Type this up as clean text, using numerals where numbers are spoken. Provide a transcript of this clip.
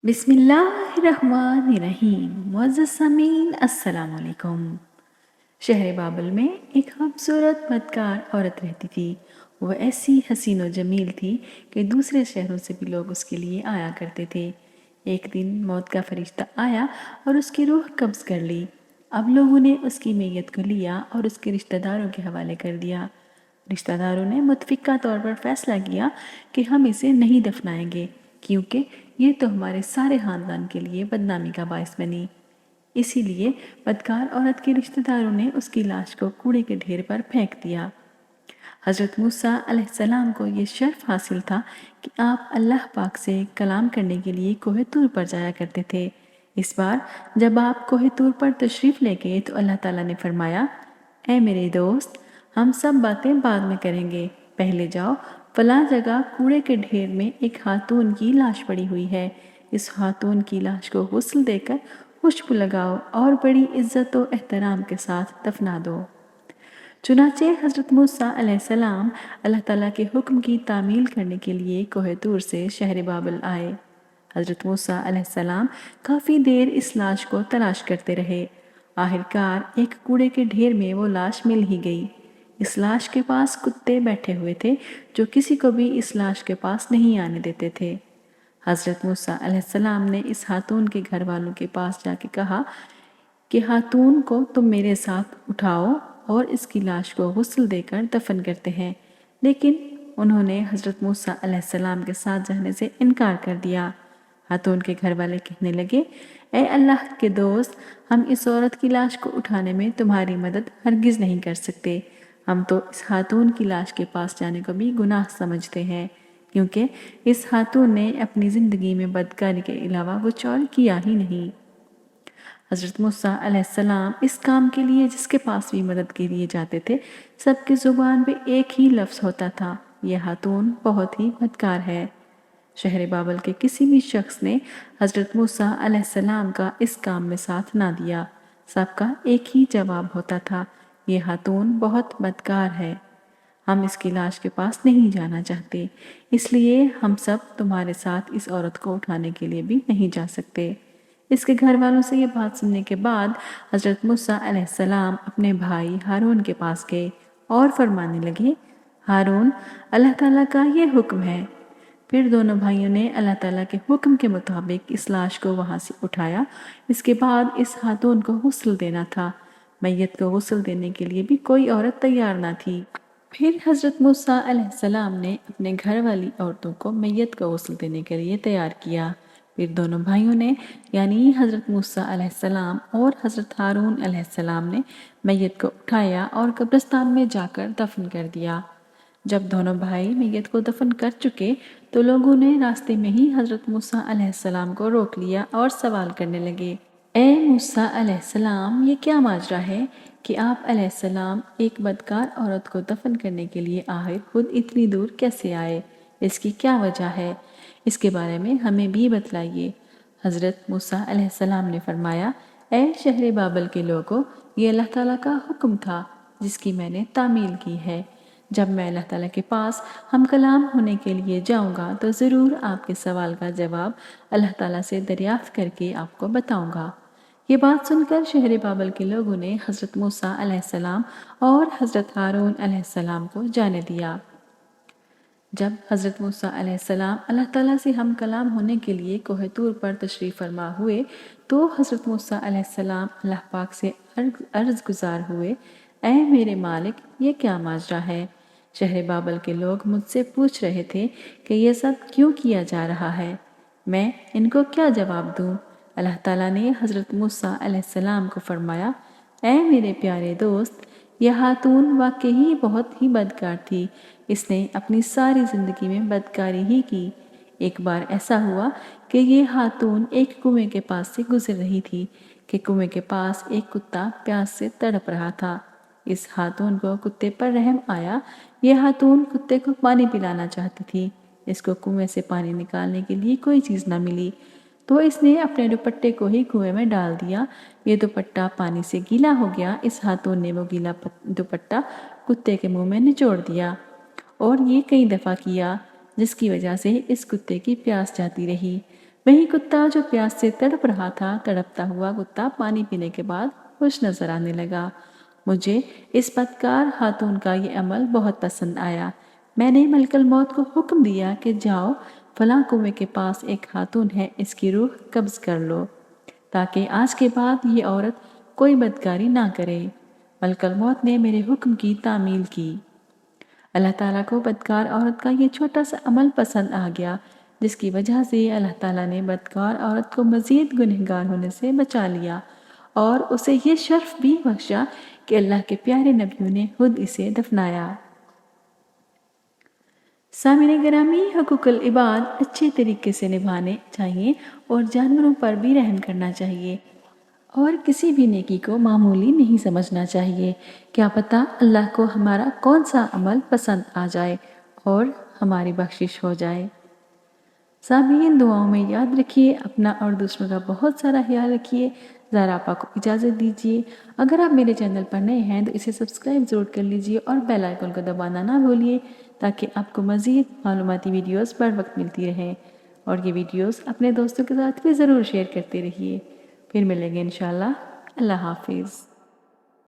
بسم اللہ الرحمن الرحیم۔ معزز سامعین السلام علیکم۔ شہر بابل میں ایک خوبصورت بدکار عورت رہتی تھی۔ وہ ایسی حسین و جمیل تھی کہ دوسرے شہروں سے بھی لوگ اس کے لیے آیا کرتے تھے۔ ایک دن موت کا فرشتہ آیا اور اس کی روح قبض کر لی۔ اب لوگوں نے اس کی میت کو لیا اور اس کے رشتہ داروں کے حوالے کر دیا۔ رشتہ داروں نے متفقہ طور پر فیصلہ کیا کہ ہم اسے نہیں دفنائیں گے، کیونکہ یہ تو ہمارے سارے خاندان کے لیے بدنامی کا باعث بنی۔ اسی لیے بدکار عورت کے رشتہ داروں نے اس کی لاش کو کوڑے کے ڈھیر پر پھینک دیا۔ حضرت موسیٰ علیہ السلام کو یہ شرف حاصل تھا کہ آپ اللہ پاک سے کلام کرنے کے لیے کوہ طور پر جایا کرتے تھے۔ اس بار جب آپ کوہ طور پر تشریف لے گئے تو اللہ تعالیٰ نے فرمایا: اے میرے دوست، ہم سب باتیں بعد میں کریں گے، پہلے جاؤ، فلاں جگہ کوڑے کے ڈھیر میں ایک خاتون کی لاش پڑی ہوئی ہے، اس خاتون کی لاش کو غسل دے کر خوشبو لگاؤ اور بڑی عزت و احترام کے ساتھ دفنا دو۔ چنانچہ حضرت موسیٰ علیہ السلام اللہ تعالیٰ کے حکم کی تعمیل کرنے کے لیے کوہ طور سے شہر بابل آئے۔ حضرت موسیٰ علیہ السلام کافی دیر اس لاش کو تلاش کرتے رہے۔ آخرکار ایک کوڑے کے ڈھیر میں وہ لاش مل ہی گئی۔ اس لاش کے پاس کتے بیٹھے ہوئے تھے جو کسی کو بھی اس لاش کے پاس نہیں آنے دیتے تھے۔ حضرت موسیٰ علیہ السلام نے اس خاتون کے گھر والوں کے پاس جا کے کہا کہ خاتون کو تم میرے ساتھ اٹھاؤ اور اس کی لاش کو غسل دے کر دفن کرتے ہیں، لیکن انہوں نے حضرت موسیٰ علیہ السلام کے ساتھ جانے سے انکار کر دیا۔ خاتون کے گھر والے کہنے لگے: اے اللہ کے دوست، ہم اس عورت کی لاش کو اٹھانے میں تمہاری مدد ہرگز نہیں کر سکتے۔ ہم تو اس خاتون کی لاش کے پاس جانے کو بھی گناہ سمجھتے ہیں، کیونکہ اس خاتون نے اپنی زندگی میں بدکاری کے علاوہ کچھ اور کیا ہی نہیں۔ حضرت موسیٰ علیہ السلام اس کام کے لیے جس کے پاس بھی مدد کے لیے جاتے تھے، سب کی زبان پہ ایک ہی لفظ ہوتا تھا: یہ خاتون بہت ہی بدکار ہے۔ شہر بابل کے کسی بھی شخص نے حضرت موسیٰ علیہ السلام کا اس کام میں ساتھ نہ دیا۔ سب کا ایک ہی جواب ہوتا تھا: یہ خاتون بہت بدکار ہے، ہم اس کی لاش کے پاس نہیں جانا چاہتے، اس لیے ہم سب تمہارے ساتھ اس عورت کو اٹھانے کے لیے بھی نہیں جا سکتے۔ اس کے گھر والوں سے یہ بات سننے کے بعد حضرت موسیٰ علیہ السلام اپنے بھائی ہارون کے پاس گئے اور فرمانے لگے: ہارون، اللہ تعالیٰ کا یہ حکم ہے۔ پھر دونوں بھائیوں نے اللہ تعالیٰ کے حکم کے مطابق اس لاش کو وہاں سے اٹھایا۔ اس کے بعد اس خاتون کو غسل دینا تھا۔ میت کو غسل دینے کے لیے بھی کوئی عورت تیار نہ تھی۔ پھر حضرت موسیٰ علیہ السلام نے اپنے گھر والی عورتوں کو میت کو غسل دینے کے لیے تیار کیا۔ پھر دونوں بھائیوں نے یعنی حضرت موسیٰ علیہ السلام اور حضرت ہارون علیہ السلام نے میت کو اٹھایا اور قبرستان میں جا کر دفن کر دیا۔ جب دونوں بھائی میت کو دفن کر چکے تو لوگوں نے راستے میں ہی حضرت موسیٰ علیہ السلام کو روک لیا اور سوال کرنے لگے: اے موسیٰ علیہ السلام، یہ کیا ماجرا ہے کہ آپ علیہ السلام ایک بدکار عورت کو دفن کرنے کے لیے آخر خود اتنی دور کیسے آئے؟ اس کی کیا وجہ ہے؟ اس کے بارے میں ہمیں بھی بتلائیے۔ حضرت موسیٰ علیہ السلام نے فرمایا: اے شہر بابل کے لوگوں، یہ اللہ تعالیٰ کا حکم تھا جس کی میں نے تعمیل کی ہے۔ جب میں اللہ تعالیٰ کے پاس ہم کلام ہونے کے لیے جاؤں گا تو ضرور آپ کے سوال کا جواب اللہ تعالیٰ سے دریافت کر کے آپ کو بتاؤں گا۔ یہ بات سن کر شہر بابل کے لوگوں نے حضرت موسیٰ علیہ السلام اور حضرت ہارون علیہ السلام کو جانے دیا۔ جب حضرت موسیٰ علیہ السلام اللہ تعالیٰ سے ہم کلام ہونے کے لیے کوہ طور پر تشریف فرما ہوئے تو حضرت موسیٰ علیہ السلام اللہ پاک سے عرض گزار ہوئے: اے میرے مالک، یہ کیا ماجرا ہے؟ شہر بابل کے لوگ مجھ سے پوچھ رہے تھے کہ یہ سب کیوں کیا جا رہا ہے، میں ان کو کیا جواب دوں؟ اللہ تعالیٰ نے حضرت موسیٰ علیہ السلام کو فرمایا: اے میرے پیارے دوست، یہ خاتون واقعی بہت ہی بدکار تھی، اس نے اپنی ساری زندگی میں بدکاری ہی کی۔ ایک بار ایسا ہوا کہ یہ خاتون ایک کنویں کے پاس سے گزر رہی تھی کہ کنویں کے پاس ایک کتا پیاس سے تڑپ رہا تھا۔ اس خاتون کو کتے پر رحم آیا۔ یہ خاتون کتے کو پانی پلانا چاہتی تھی، اس کو کنویں سے پانی نکالنے کے لیے کوئی چیز نہ ملی تو اس نے اپنے دوپٹے کو ہی کنویں میں ڈال دیا۔ یہ دوپٹہ پانی سے گیلا ہو گیا۔ اس خاتون نے وہ گیلا دوپٹہ کتے کے منہ میں نچوڑ دیا اور یہ کئی دفعہ کیا، جس کی وجہ سے اس کتے کی پیاس جاتی رہی۔ وہی کتا جو پیاس سے تڑپ رہا تھا، تڑپتا ہوا کتا پانی پینے کے بعد خوش نظر آنے لگا۔ مجھے اس بدکار خاتون کا یہ عمل بہت پسند آیا۔ میں نے ملک الموت کو حکم دیا کہ جاؤ فلاں کنویں کے پاس ایک خاتون ہے، اس کی روح قبض کر لو، تاکہ آج کے بعد یہ عورت کوئی بدکاری نہ کرے۔ ملک الموت نے میرے حکم کی تعمیل کی۔ اللہ تعالیٰ کو بدکار عورت کا یہ چھوٹا سا عمل پسند آ گیا، جس کی وجہ سے اللہ تعالیٰ نے بدکار عورت کو مزید گنہگار ہونے سے بچا لیا اور اسے یہ شرف بھی بخشا کہ اللہ کے پیارے نبیوں نے خود اسے دفنایا۔ سامعین گرامی، حقوق العباد اچھے طریقے سے نبھانے چاہیے اور جانوروں پر بھی رحم کرنا چاہیے اور کسی بھی نیکی کو معمولی نہیں سمجھنا چاہیے۔ کیا پتہ اللہ کو ہمارا کون سا عمل پسند آ جائے اور ہماری بخشش ہو جائے۔ سامعین، دعاؤں میں یاد رکھیے، اپنا اور دوسروں کا بہت سارا خیال رکھیے۔ زہرا آپا کو اجازت دیجیے۔ اگر آپ میرے چینل پر نئے ہیں تو اسے سبسکرائب ضرور کر لیجیے اور بیل آئیکن کو دبانا نہ بھولیے تاکہ آپ کو مزید معلوماتی ویڈیوز بر وقت ملتی رہیں، اور یہ ویڈیوز اپنے دوستوں کے ساتھ بھی ضرور شیئر کرتے رہیے۔ پھر ملیں گے انشاءاللہ۔ اللہ حافظ۔